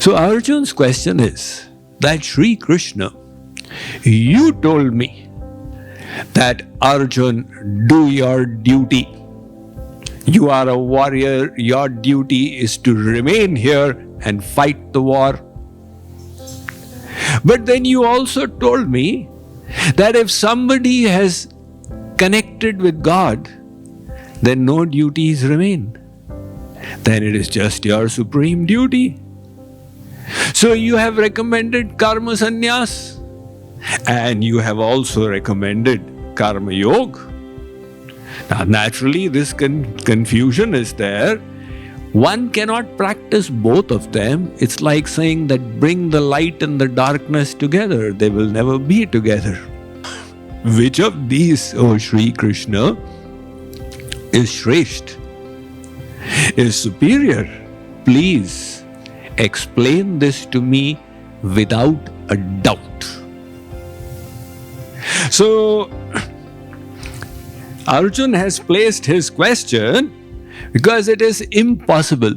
So Arjun's question is that Sri Krishna, you told me that Arjun, do your duty. You are a warrior, your duty is to remain here and fight the war. But then you also told me that if somebody has connected with God, then no duties remain. Then it is just your supreme duty. So you have recommended karma sanyas, and you have also recommended karma yoga. Now naturally this confusion is there. One cannot practice both of them. It's like saying that bring the light and the darkness together. They will never be together. Which of these, O Sri Krishna, is Shresht, is superior? Please explain this to me without a doubt. So Arjun has placed his question because it is impossible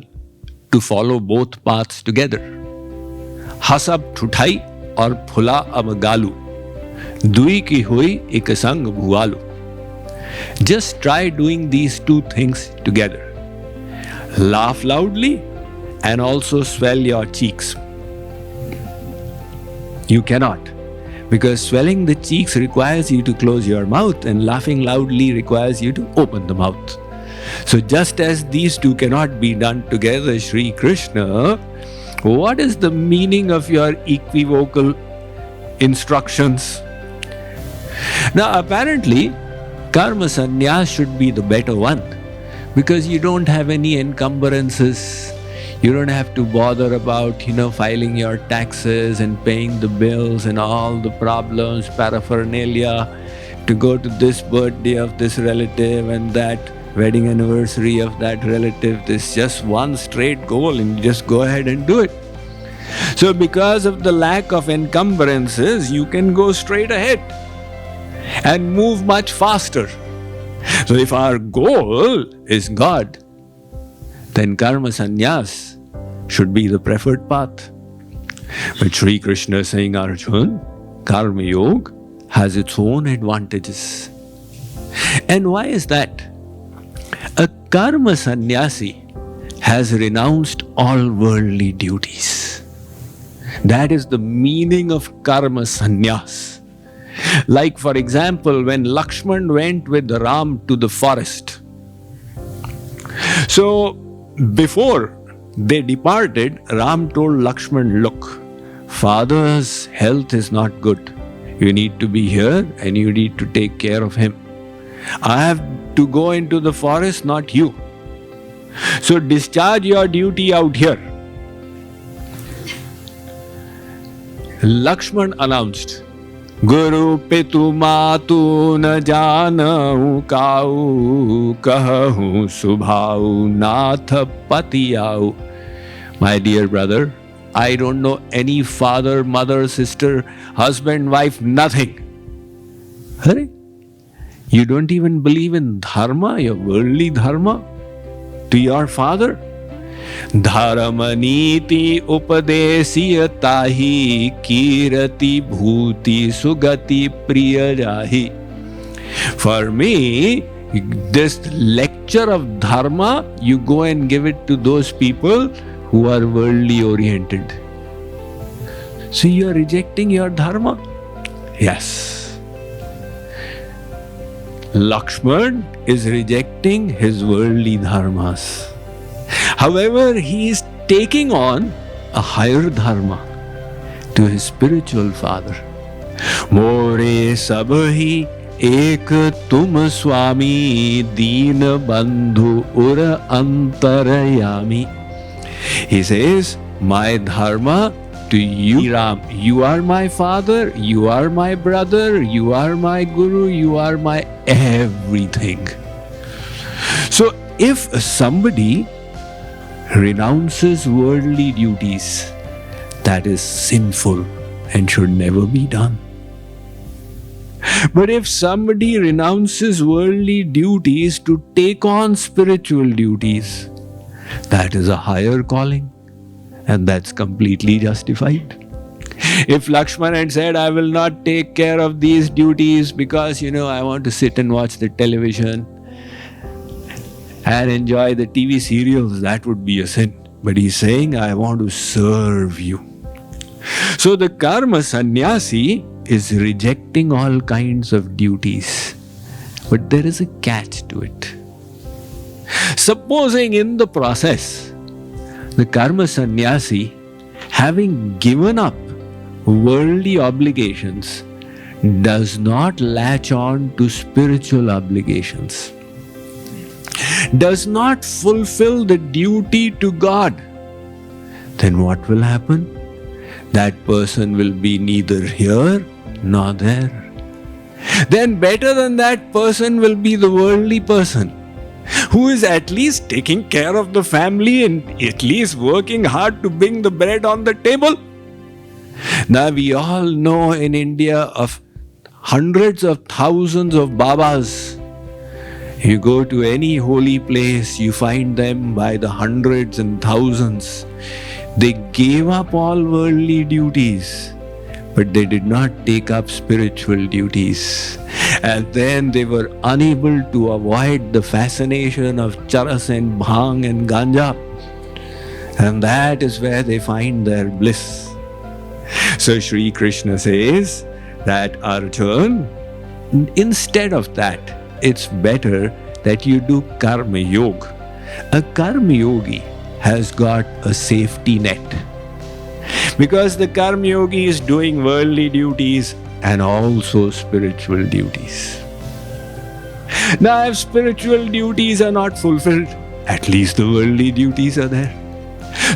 to follow both paths together. Hasab thutai or phula abgalu, dui ki hui ikasang bhualu. Just try doing these two things together. Laugh loudly and also swell your cheeks. You cannot, because swelling the cheeks requires you to close your mouth and laughing loudly requires you to open the mouth. So just as these two cannot be done together, Sri Krishna, what is the meaning of your equivocal instructions? Now apparently, karma sannyas should be the better one, because you don't have any encumbrances. You don't have to bother about, filing your taxes and paying the bills and all the problems, paraphernalia, to go to this birthday of this relative and that wedding anniversary of that relative. There's just one straight goal and you just go ahead and do it. So because of the lack of encumbrances, you can go straight ahead and move much faster. So if our goal is God, then karma sannyas should be the preferred path. But Sri Krishna is saying, Arjun, karma yoga has its own advantages. And why is that? A karma sannyasi has renounced all worldly duties. That is the meaning of karma sannyas. Like for example, when Lakshman went with Ram to the forest. So before they departed, Ram told Lakshman, look, father's health is not good. You need to be here and you need to take care of him. I have to go into the forest, not you. So discharge your duty out here. Lakshman announced, Guru pitu matu na janau kau kahu subhau natha patiyau. My dear brother, I don't know any father, mother, sister, husband, wife, nothing. Hare? You don't even believe in Dharma, your worldly Dharma, to your father? Dharma niti upadesiyatahi kirati bhuti sugati priyajahi. For me, this lecture of Dharma, you go and give it to those people who are worldly oriented. So you are rejecting your Dharma? Yes. Lakshman is rejecting his worldly dharmas. However, he is taking on a higher dharma to his spiritual father. More sabhi ek tum swami deen bandhu ura antarayami. He says, my dharma to you, Ram. You are my father, you are my brother, you are my guru, you are my everything. So if somebody renounces worldly duties, that is sinful and should never be done. But if somebody renounces worldly duties to take on spiritual duties, that is a higher calling. And that's completely justified. If Lakshman had said, I will not take care of these duties because, I want to sit and watch the television and enjoy the TV serials, that would be a sin. But he's saying, I want to serve you. So the karma sanyasi is rejecting all kinds of duties. But there is a catch to it. Supposing in the process, the karma sannyasi, having given up worldly obligations, does not latch on to spiritual obligations, does not fulfill the duty to God, then what will happen? That person will be neither here nor there. Then better than that person will be the worldly person, who is at least taking care of the family and at least working hard to bring the bread on the table. Now we all know in India of hundreds of thousands of Babas. You go to any holy place, you find them by the hundreds and thousands. They gave up all worldly duties, but they did not take up spiritual duties. And then they were unable to avoid the fascination of charas and bhang and ganja. And that is where they find their bliss. So Sri Krishna says that Arjun, instead of that, it's better that you do Karma Yoga. A Karma Yogi has got a safety net. Because the Karma Yogi is doing worldly duties and also spiritual duties. Now, if spiritual duties are not fulfilled, at least the worldly duties are there.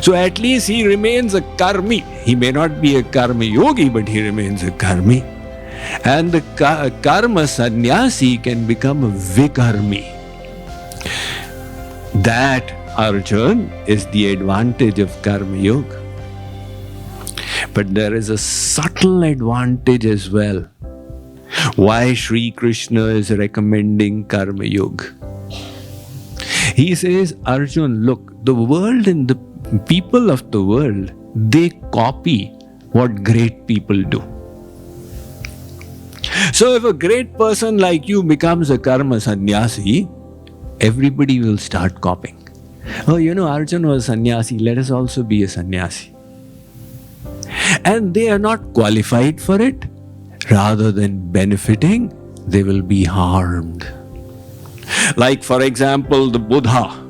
So at least he remains a karmi. He may not be a karma yogi, but he remains a karmi. And the karma sannyasi can become a vikarmi. That, Arjun, is the advantage of karma yoga. But there is a subtle advantage as well. Why Sri Krishna is recommending karma yoga. He says, Arjun, look, the world and the people of the world, they copy what great people do. So if a great person like you becomes a karma sannyasi, everybody will start copying. Oh, Arjun was sannyasi, let us also be a sannyasi. And they are not qualified for it. Rather than benefiting, they will be harmed. Like, for example, the Buddha.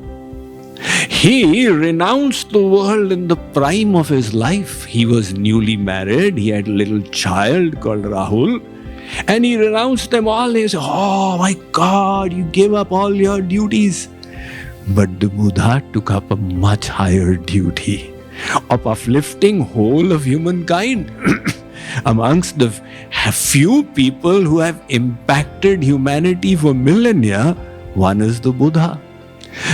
He renounced the world in the prime of his life. He was newly married. He had a little child called Rahul. And he renounced them all. He said, oh my God, you gave up all your duties. But the Buddha took up a much higher duty of uplifting whole of humankind. Amongst the few people who have impacted humanity for millennia, one is the Buddha.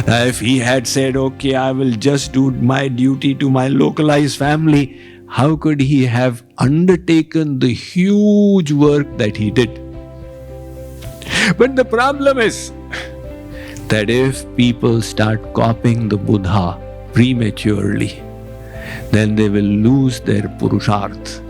Now, if he had said, okay, I will just do my duty to my localized family, how could he have undertaken the huge work that he did? But the problem is that if people start copying the Buddha prematurely, then they will lose their purusharth.